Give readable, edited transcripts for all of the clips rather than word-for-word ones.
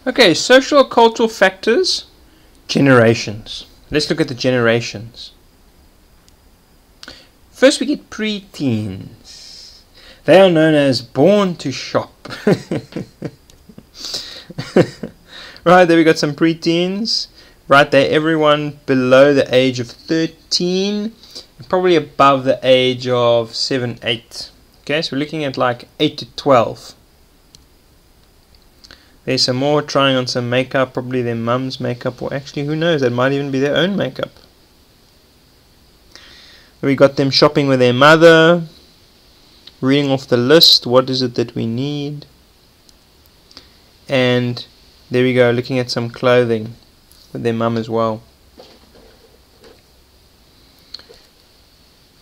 Okay, social cultural factors, generations. Let's look at the generations. First we get pre-teens. They are known as born to shop. Right, there we got some pre-teens. Right there, everyone below the age of 13, probably above the age of 7, 8. Okay, so we're looking at like 8 to 12. There's some more trying on some makeup, probably their mum's makeup, or actually, who knows, that might even be their own makeup. We got them shopping with their mother, reading off the list, what is it that we need. And there we go, looking at some clothing with their mum as well.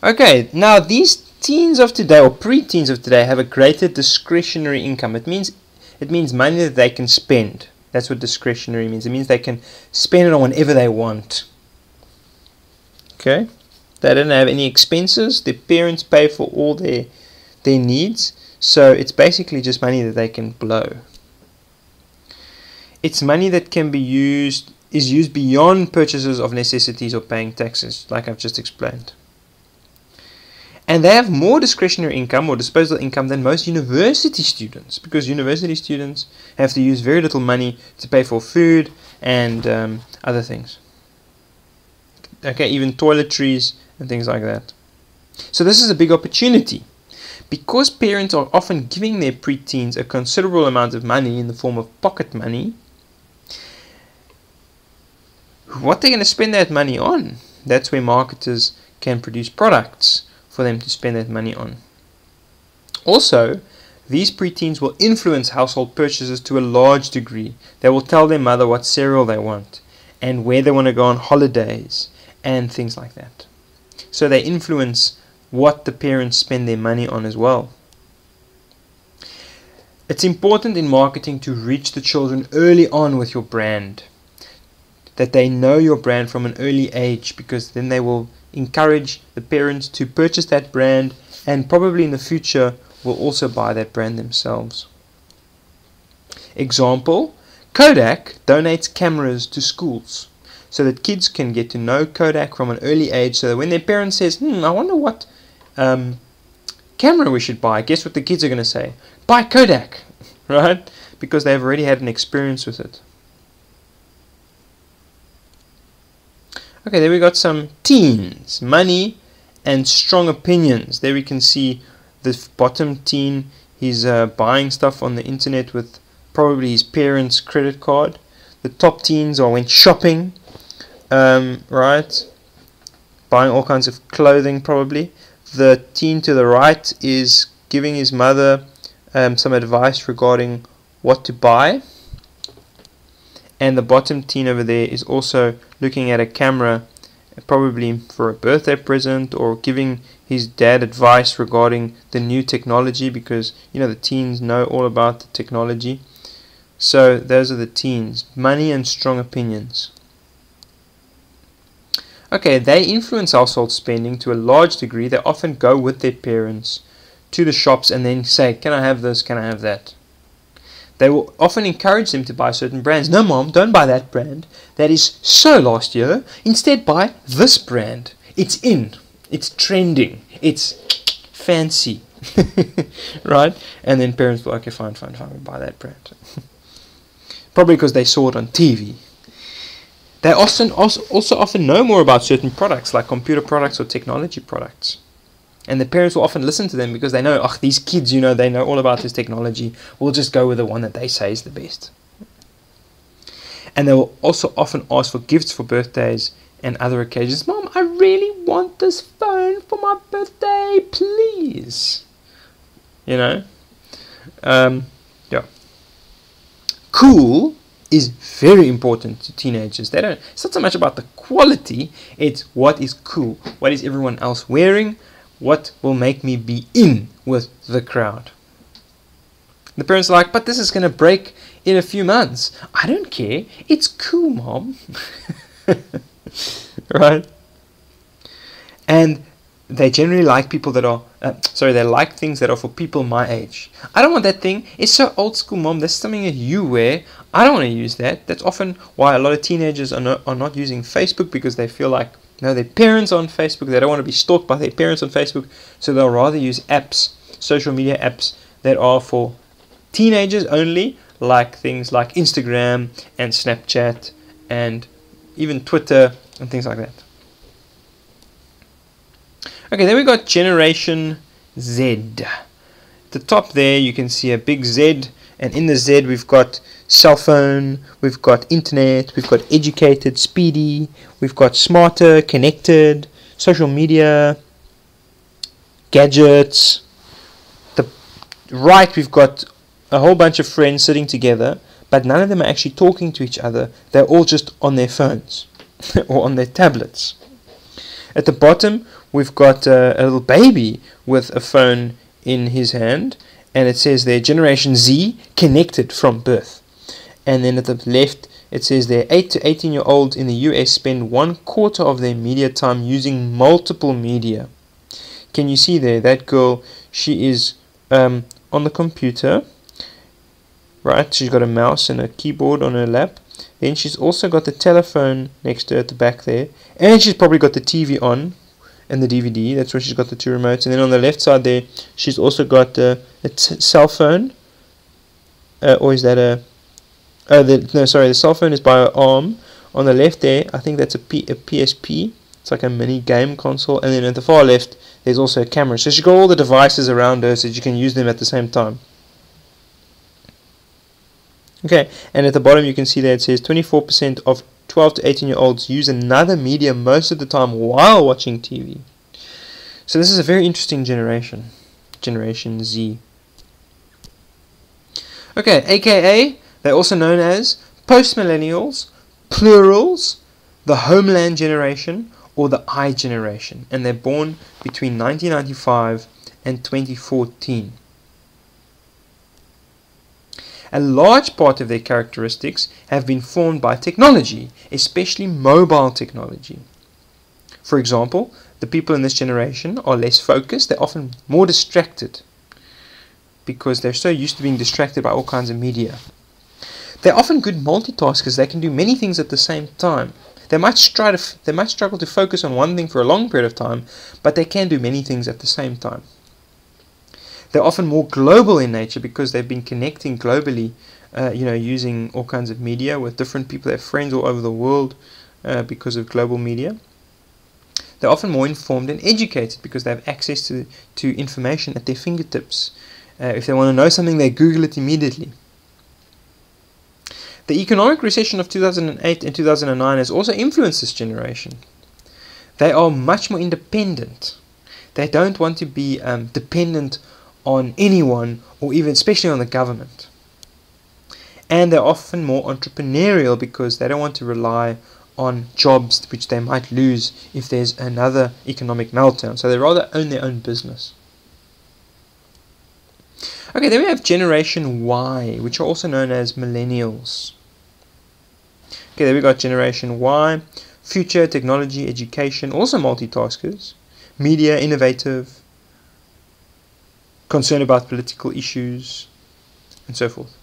Okay, now these teens of today, or pre-teens of today, have a greater discretionary income. It means money that they can spend. That's what discretionary means. It means they can spend it on whatever they want. Okay? They don't have any expenses. Their parents pay for all their needs. So it's basically just money that they can blow. It's money that can be used beyond purchases of necessities or paying taxes, like I've just explained. And they have more discretionary income or disposable income than most university students, because university students have to use very little money to pay for food and other things. Okay, even toiletries and things like that. So this is a big opportunity. Because parents are often giving their preteens a considerable amount of money in the form of pocket money, what they're going to spend that money on, that's where marketers can produce products for them to spend that money on. Also, these preteens will influence household purchases to a large degree. They will tell their mother what cereal they want and where they want to go on holidays and things like that. So they influence what the parents spend their money on as well. It's important in marketing to reach the children early on with your brand, that they know your brand from an early age, because then they will encourage the parents to purchase that brand, and probably in the future will also buy that brand themselves. Example, Kodak donates cameras to schools so that kids can get to know Kodak from an early age, so that when their parent says, I wonder what camera we should buy, guess what the kids are going to say? Buy Kodak, right? Because they've already had an experience with it. Okay, there we got some teens, money and strong opinions. There we can see the bottom teen, he's buying stuff on the internet with probably his parents' credit card. The top teens went shopping, right? Buying all kinds of clothing probably. The teen to the right is giving his mother some advice regarding what to buy. And the bottom teen over there is also looking at a camera, probably for a birthday present, or giving his dad advice regarding the new technology, because the teens know all about the technology. So those are the teens, money and strong opinions. Okay, they influence household spending to a large degree. They often go with their parents to the shops and then say, can I have this, can I have that? They will often encourage them to buy certain brands. No, mom, don't buy that brand. That is so last year. Instead, buy this brand. It's in. It's trending. It's fancy. Right? And then parents will, okay, fine, we'll buy that brand. Probably because they saw it on TV. They also often know more about certain products, like computer products or technology products. And the parents will often listen to them because they know, these kids, they know all about this technology. We'll just go with the one that they say is the best. And they will also often ask for gifts for birthdays and other occasions. Mom, I really want this phone for my birthday, please. Yeah. Cool is very important to teenagers. It's not so much about the quality, it's what is cool. What is everyone else wearing? What will make me be in with the crowd? The parents are like, but this is going to break in a few months. I don't care. It's cool, Mom. Right? And they generally like people that are they like things that are for people my age. I don't want that thing. It's so old school, Mom. That's something that you wear. I don't want to use that. That's often why a lot of teenagers are not using Facebook, because they feel like, their parents are on Facebook. They don't want to be stalked by their parents on Facebook, so they'll rather use apps, social media apps that are for teenagers only, like things like Instagram and Snapchat and even Twitter and things like that. Okay, then we got Generation Z. At the top there you can see a big Z, and in the Z we've got cell phone, we've got internet, we've got educated, speedy, we've got smarter, connected, social media, gadgets. The right we've got a whole bunch of friends sitting together, but none of them are actually talking to each other. They're all just on their phones or on their tablets. At the bottom we've got a little baby with a phone in his hand, and it says there Generation Z, connected from birth. And then at the left it says there 8 to 18-year-olds in the US spend 1/4 of their media time using multiple media. Can you see there that girl? She is on the computer, right? She's got a mouse and a keyboard on her lap. Then she's also got the telephone next to her at the back there, and she's probably got the TV on and the DVD. That's where she's got the 2 remotes. And then on the left side there, she's also got a cell phone. Or is that a... the cell phone is by her arm. On the left there, I think that's a PSP. It's like a mini game console. And then at the far left, there's also a camera. So she's got all the devices around her so that you can use them at the same time. Okay, and at the bottom you can see that it says 24% of 12 to 18-year-olds use another media most of the time while watching TV. So this is a very interesting generation, Generation Z. Okay, aka, they're also known as post-millennials, plurals, the homeland generation, or the I generation, and they're born between 1995 and 2014. A large part of their characteristics have been formed by technology, especially mobile technology. For example, the people in this generation are less focused, they're often more distracted because they're so used to being distracted by all kinds of media. They're often good multitaskers, they can do many things at the same time. They might struggle to focus on one thing for a long period of time, but they can do many things at the same time. They're often more global in nature because they've been connecting globally, using all kinds of media with different people. They have friends all over the world because of global media. They're often more informed and educated because they have access to information at their fingertips. If they want to know something, they Google it immediately. The economic recession of 2008 and 2009 has also influenced this generation. They are much more independent. They don't want to be dependent on anyone, or even especially on the government. And they're often more entrepreneurial because they don't want to rely on jobs which they might lose if there's another economic meltdown. So they rather own their own business. Okay, then we have Generation Y, which are also known as millennials. Okay, there we got Generation Y, future, technology, education, also multitaskers, media, innovative, concerned about political issues, and so forth.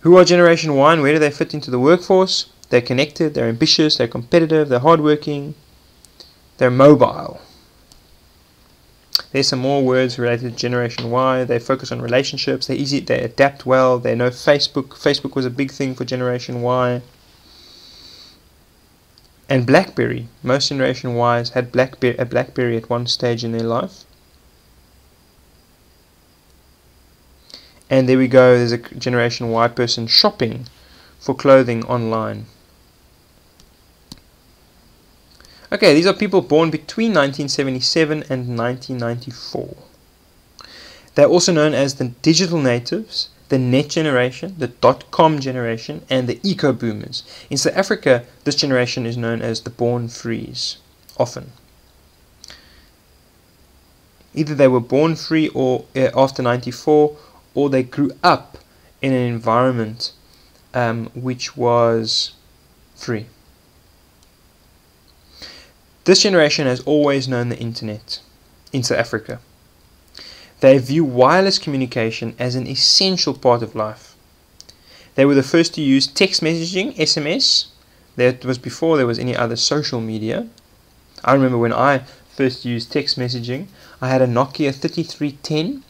Who are Generation Y and where do they fit into the workforce? They're connected, they're ambitious, they're competitive, they're hardworking, they're mobile. There's some more words related to Generation Y. They focus on relationships, they adapt well, they know Facebook. Facebook was a big thing for Generation Y. And BlackBerry. Most Generation Ys had a BlackBerry at one stage in their life. And there we go, there's a Generation Y person shopping for clothing online. Okay, these are people born between 1977 and 1994. They're also known as the digital natives, the net generation, the dot-com generation, and the eco-boomers. In South Africa, this generation is known as the born-frees, often. Either they were born free or after 94, or they grew up in an environment which was free. This generation has always known the internet. in South Africa. They view wireless communication as an essential part of life. They were the first to use text messaging, SMS. That was before there was any other social media. I remember when I first used text messaging, I had a Nokia 3310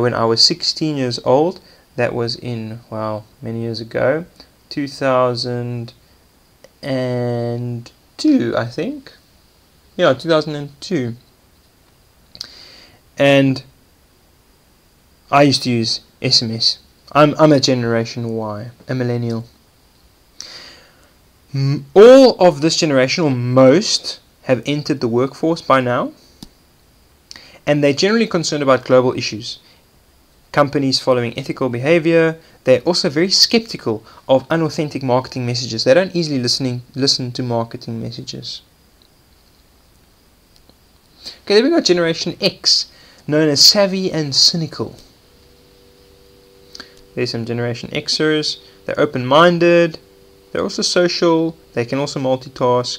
when I was 16 years old. That was in, wow, many years ago, 2002, I think. Yeah, 2002. And I used to use SMS. I'm a Generation Y, a millennial. All of this generation, or most, have entered the workforce by now, and they're generally concerned about global issues. Companies following ethical behavior. They're also very skeptical of unauthentic marketing messages. They don't easily listen to marketing messages. Okay, then we got Generation X, known as savvy and cynical. There's some Generation Xers. They're open-minded. They're also social. They can also multitask.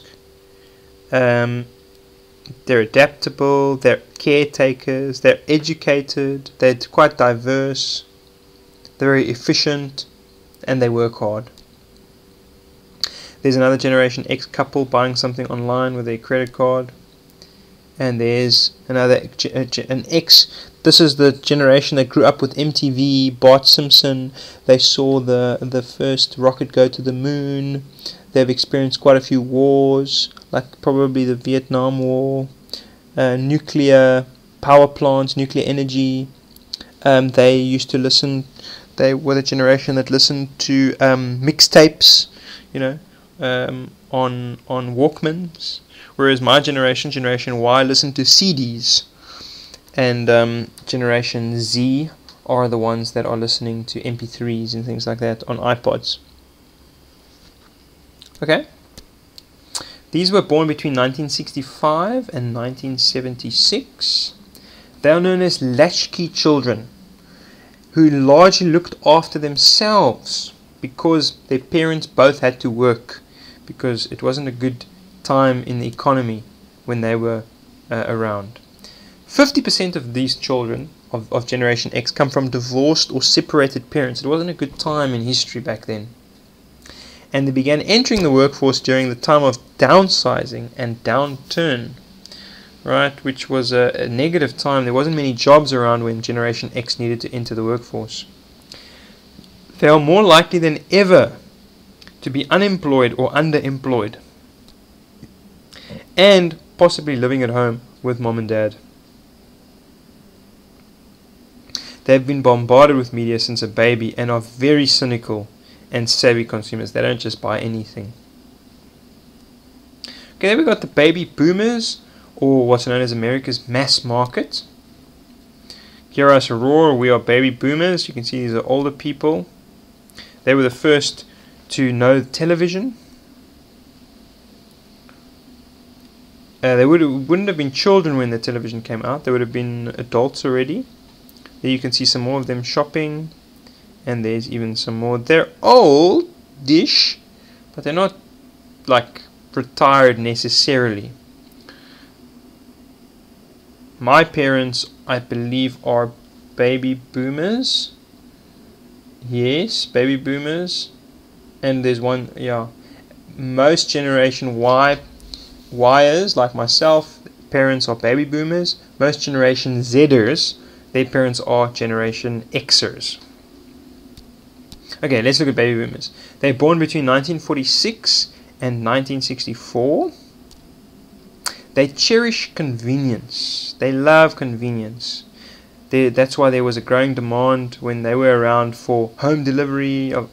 They're adaptable. They're caretakers. They're educated. They're quite diverse. They're very efficient, and they work hard. There's another Generation X couple buying something online with their credit card. And there's another an X. This is the generation that grew up with MTV, Bart Simpson. They saw the first rocket go to the moon. They've experienced quite a few wars, like probably the Vietnam War, nuclear power plants, nuclear energy. They used to listen. They were the generation that listened to mixtapes, on Walkmans. Whereas my generation, Generation Y, listened to CDs. And Generation Z are the ones that are listening to MP3s and things like that on iPods. Okay? These were born between 1965 and 1976. They are known as latchkey children, who largely looked after themselves because their parents both had to work, because it wasn't a good time in the economy when they were around. 50% of these children of Generation X come from divorced or separated parents. It wasn't a good time in history back then. And they began entering the workforce during the time of downsizing and downturn, right, which was a negative time. There wasn't many jobs around when Generation X needed to enter the workforce. They are more likely than ever to be unemployed or underemployed, and possibly living at home with mom and dad. They've been bombarded with media since a baby and are very cynical and savvy consumers. They don't just buy anything. Okay, then we got the baby boomers, or what's known as America's mass market. Here are us Aurora, we are baby boomers. You can see these are older people. They were the first to know television. They wouldn't have been children when the television came out. They would have been adults already. There you can see some more of them shopping. And there's even some more. They're old-ish, but they're not like retired necessarily. My parents, I believe, are baby boomers. Yes, baby boomers. And there's one, yeah. Most Generation Yers, like myself, parents are baby boomers. Most Generation Zers, their parents are Generation Xers. Okay, let's look at baby boomers. They're born between 1946 and 1964. They cherish convenience. They love convenience. That's why there was a growing demand when they were around for home delivery of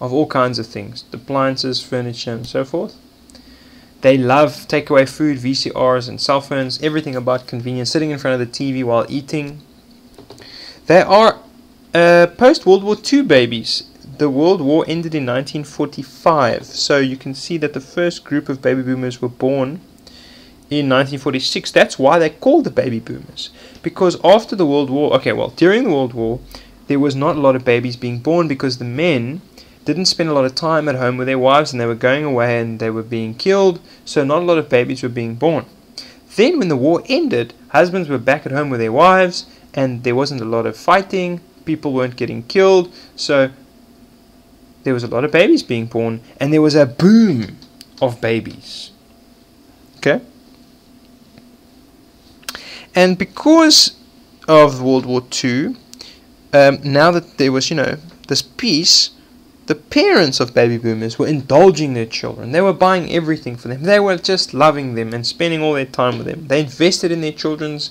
all kinds of things. Appliances, furniture, and so forth. They love takeaway food, VCRs, and cell phones. Everything about convenience. Sitting in front of the TV while eating. They are post-World War II babies. The World War ended in 1945. So you can see that the first group of baby boomers were born in 1946. That's why they're called the baby boomers. Because after the World War, during the World War, there was not a lot of babies being born because the men didn't spend a lot of time at home with their wives and they were going away and they were being killed. So not a lot of babies were being born. then when the war ended, husbands were back at home with their wives, and there wasn't a lot of fighting, people weren't getting killed, so there was a lot of babies being born, and there was a boom of babies. Okay? And because of World War II, now that there was, this peace, the parents of baby boomers were indulging their children. They were buying everything for them. They were just loving them and spending all their time with them. They invested in their children's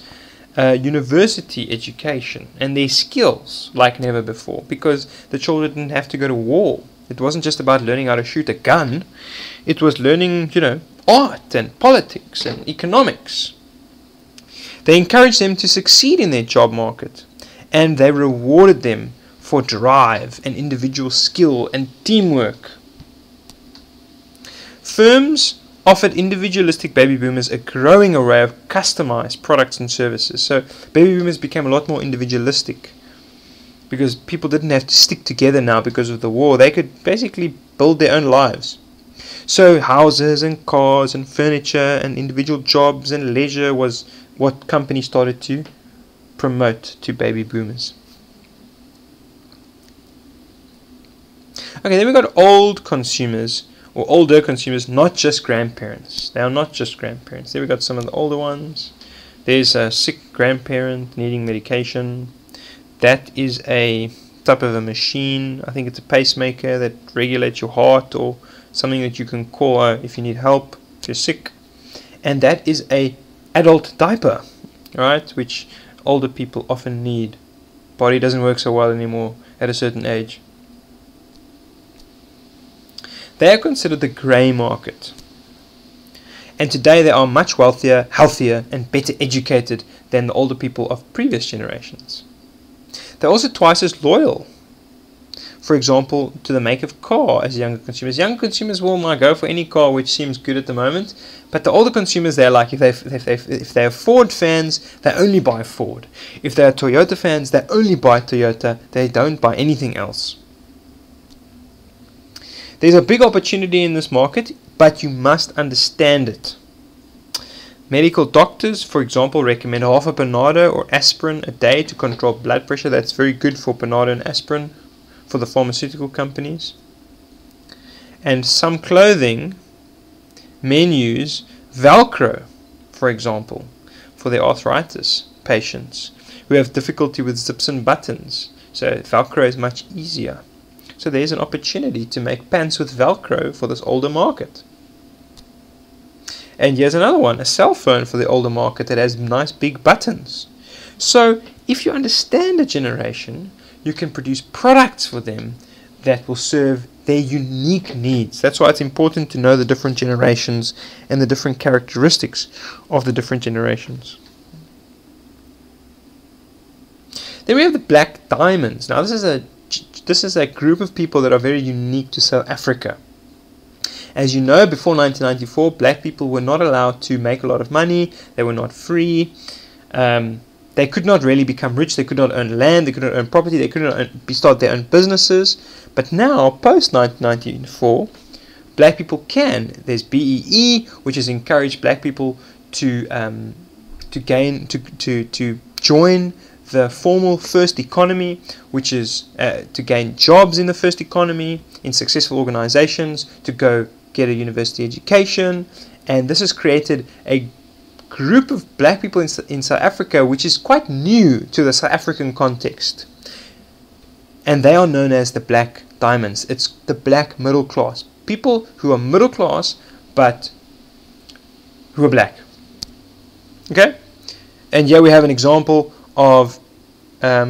university education and their skills like never before, because the children didn't have to go to war. It wasn't just about learning how to shoot a gun. It was learning, art and politics and economics. They encouraged them to succeed in their job market, and they rewarded them for drive and individual skill and teamwork. Firms offered individualistic baby boomers a growing array of customized products and services. So baby boomers became a lot more individualistic because people didn't have to stick together now because of the war. They could basically build their own lives. So houses and cars and furniture and individual jobs and leisure was what companies started to promote to baby boomers. Okay, then we got old consumers, or older consumers, not just grandparents. They are not just grandparents. There we got some of the older ones. There's a sick grandparent needing medication. That is a type of a machine. I think it's a pacemaker that regulates your heart, or something that you can call if you need help, if you're sick. And that is a adult diaper, right, which older people often need. Body doesn't work so well anymore at a certain age. They are considered the grey market. And today they are much wealthier, healthier, and better educated than the older people of previous generations. They're also twice as loyal, for example, to the make of car as younger consumers. Younger consumers will not go for any car which seems good at the moment, but the older consumers, they're like, if they're Ford fans, they only buy Ford. If they're Toyota fans, they only buy Toyota. They don't buy anything else. There's a big opportunity in this market, but you must understand it. Medical doctors, for example, recommend half a Panado or aspirin a day to control blood pressure. That's very good for Panado and aspirin for the pharmaceutical companies. And some clothing, men use Velcro, for example, for their arthritis patients who have difficulty with zips and buttons. So Velcro is much easier. So there's an opportunity to make pants with Velcro for this older market. And here's another one, a cell phone for the older market that has nice big buttons. So if you understand a generation, you can produce products for them that will serve their unique needs. That's why it's important to know the different generations and the different characteristics of the different generations. Then we have the Black Diamonds. Now this is a group of people that are very unique to South Africa. As you know, before 1994, black people were not allowed to make a lot of money. They were not free. They could not really become rich. They could not own land. They could not own property. They could not start their own businesses. But now, post 1994, black people can. There's BEE, which has encouraged black people to join the formal first economy, which is to gain jobs in the first economy, in successful organizations, to go get a university education. And this has created a group of black people in South Africa which is quite new to the South African context. And they are known as the Black Diamonds. It's the black middle class. People who are middle class but who are black. Okay? And here we have an example of a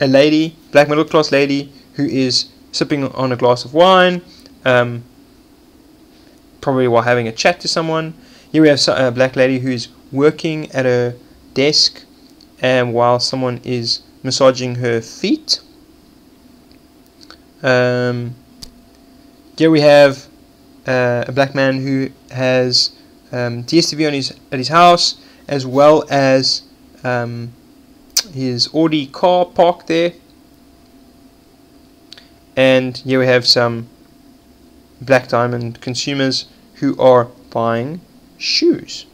lady, black middle class lady, who is sipping on a glass of wine, probably while having a chat to someone. Here we have a black lady who is working at a desk and while someone is massaging her feet. Here we have a black man who has DSTV at his house, as well as his Audi car parked there. And here we have some Black Diamond consumers who are buying shoes.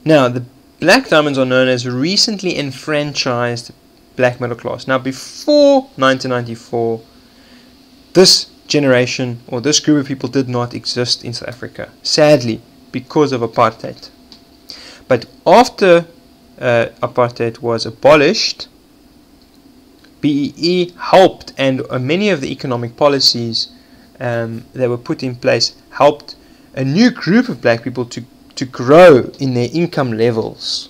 Now, the black diamonds are known as recently enfranchised black middle class. Now, before 1994, this generation or this group of people did not exist in South Africa, sadly, because of apartheid. But after apartheid was abolished, BEE helped, and many of the economic policies that were put in place helped a new group of black people to grow in their income levels.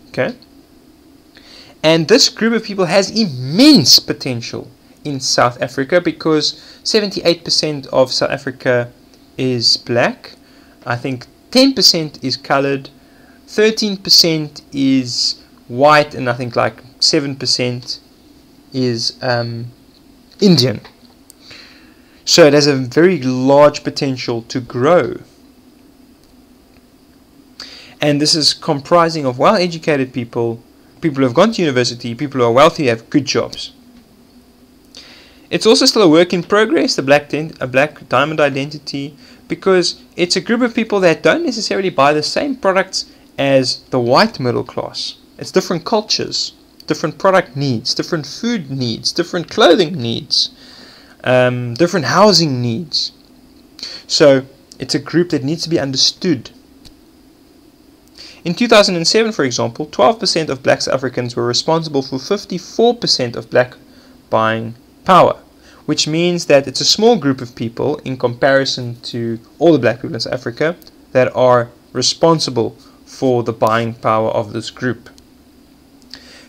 Okay? And this group of people has immense potential in South Africa because 78% of South Africa is black. I think 10% is colored, 13% is white, and I think like 7% is Indian. So it has a very large potential to grow. And this is comprising of well-educated people, people who have gone to university, people who are wealthy, have good jobs. It's also still a work in progress, a black diamond identity, because it's a group of people that don't necessarily buy the same products as the white middle class. It's different cultures, different product needs, different food needs, different clothing needs, different housing needs. So it's a group that needs to be understood. In 2007, for example, 12% of black South Africans were responsible for 54% of black buying power, which means that it's a small group of people in comparison to all the black people in South Africa that are responsible for the buying power of this group.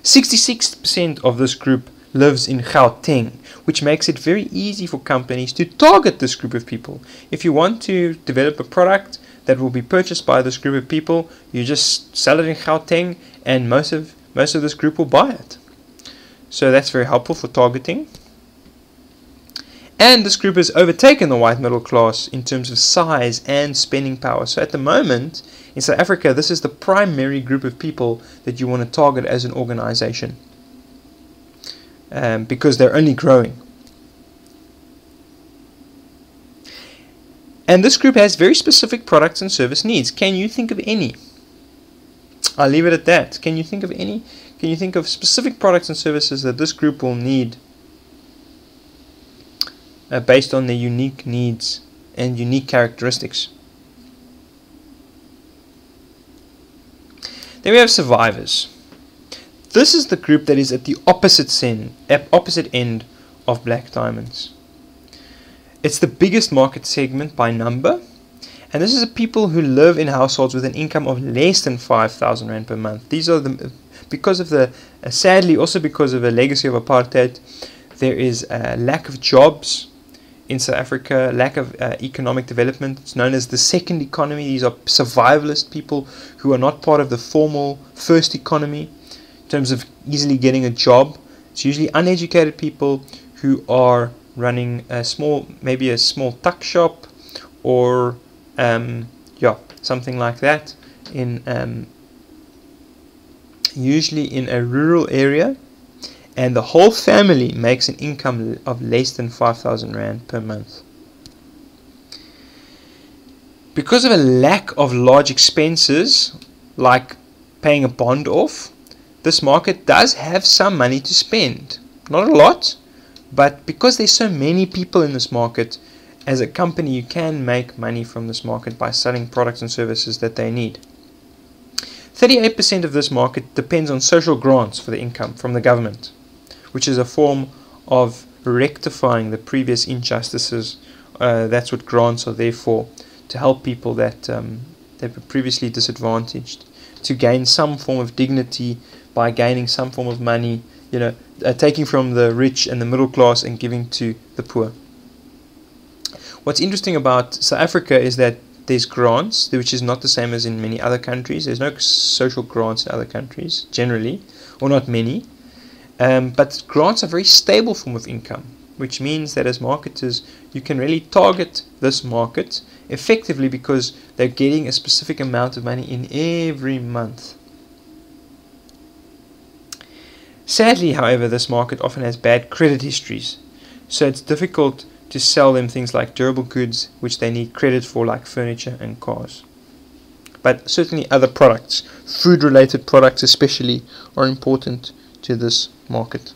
66% of this group lives in Gauteng, which makes it very easy for companies to target this group of people. If you want to develop a product that will be purchased by this group of people, you just sell it in Gauteng, and most of this group will buy it. So that's very helpful for targeting. And this group has overtaken the white middle class in terms of size and spending power. So at the moment, in South Africa, this is the primary group of people that you want to target as an organization, because they're only growing. And this group has very specific products and service needs. Can you think of any? I'll leave it at that. Can you think of any? Can you think of specific products and services that this group will need based on their unique needs and unique characteristics? Then we have survivors. This is the group that is at the opposite end of black diamonds. It's the biggest market segment by number, and this is the people who live in households with an income of less than 5,000 Rand per month. These are because of the, sadly also because of a legacy of apartheid, there is a lack of jobs in South Africa, lack of economic development. It's known as the second economy. These are survivalist people who are not part of the formal first economy in terms of easily getting a job. It's usually uneducated people who are running maybe a small tuck shop, or something like that, in usually in a rural area, and the whole family makes an income of less than 5,000 Rand per month. Because of a lack of large expenses like paying a bond off, this market does have some money to spend. Not a lot, but because there's so many people in this market, as a company you can make money from this market by selling products and services that they need. 38% of this market depends on social grants for the income from the government, which is a form of rectifying the previous injustices. That's what grants are there for, to help people that were previously disadvantaged, to gain some form of dignity by gaining some form of money, taking from the rich and the middle class and giving to the poor. What's interesting about South Africa is that there's grants, which is not the same as in many other countries. There's no social grants in other countries, generally, or not many. But grants are a very stable form of income, which means that as marketers, you can really target this market effectively because they're getting a specific amount of money in every month. Sadly, however, this market often has bad credit histories, so it's difficult to sell them things like durable goods which they need credit for, like furniture and cars. But certainly other products, food related products especially, are important to this market.